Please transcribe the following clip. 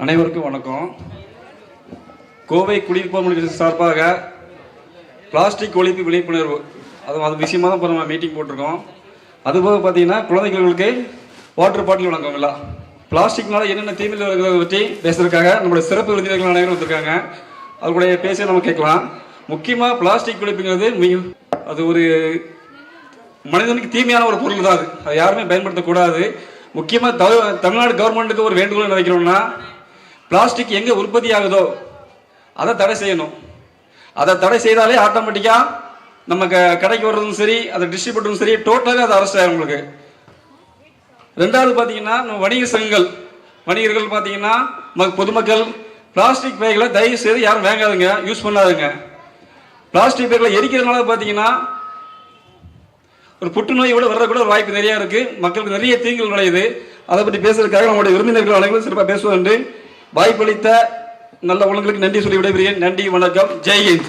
அனைவருக்கும் வணக்கம். கோவை குடியிருப்போர் முன்னேற்ற சார்பாக பிளாஸ்டிக் ஒழிப்பு விழிப்புணர்வு அது விஷயமாக தான் இப்போ நம்ம மீட்டிங் போட்டிருக்கோம். அதுபோக பார்த்தீங்கன்னா குழந்தைகளுக்கு வாட்டர் பாட்டில் வழங்குவோம். இல்லை பிளாஸ்டிக்னால என்னென்ன தீமைகள் இருக்கிறத பற்றி பேசுறதுக்காக நம்மளுடைய சிறப்பு விருந்தினர்கள் அனைவரும் வந்திருக்காங்க. அவர்களுடைய பேச நம்ம கேட்கலாம். முக்கியமாக பிளாஸ்டிக் ஒழிப்புங்கிறது அது ஒரு மனிதனுக்கு தீமையான ஒரு பொருள் தான். அது யாருமே பயன்படுத்தக்கூடாது. முக்கியமாக தமிழ்நாடு கவர்மெண்ட்டுக்கு ஒரு வேண்டுகோள் நினைக்கிறோம்னா, பிளாஸ்டிக் எங்கே உற்பத்தி ஆகுதோ அதை தடை செய்யணும். அதை தடை செய்தாலே ஆட்டோமேட்டிக்காக நம்ம கடைக்கு வர்றதும் சரி, அதை டிஸ்ட்ரிபியூட்டரும் சரி, டோட்டலாக அது அரெஸ்ட் ஆகும் உங்களுக்கு. ரெண்டாவது பார்த்தீங்கன்னா, நம்ம வணிகர்கள் பார்த்தீங்கன்னா பொதுமக்கள் பிளாஸ்டிக் பைகளை தயவு செய்து யாரும் வாங்காதுங்க, யூஸ் பண்ணாதுங்க. பிளாஸ்டிக் பைகளை எரிக்கிறதுனால பார்த்தீங்கன்னா ஒரு புற்றுநோய் கூட வர்றதுக்கூட ஒரு வாய்ப்பு நிறைய இருக்கு. மக்களுக்கு நிறைய தீங்குகள் நுழையுது. அதை பற்றி பேசுறதுக்காக நம்முடைய விருந்தினர்கள் அனைவரும் சிறப்பாக பேசுவது. வாய்ப்பளித்த நல்ல உலகளுக்கு நன்றி சொல்லி விடைபெறுகிறேன். நன்றி, வணக்கம், ஜெய் ஹிந்த்.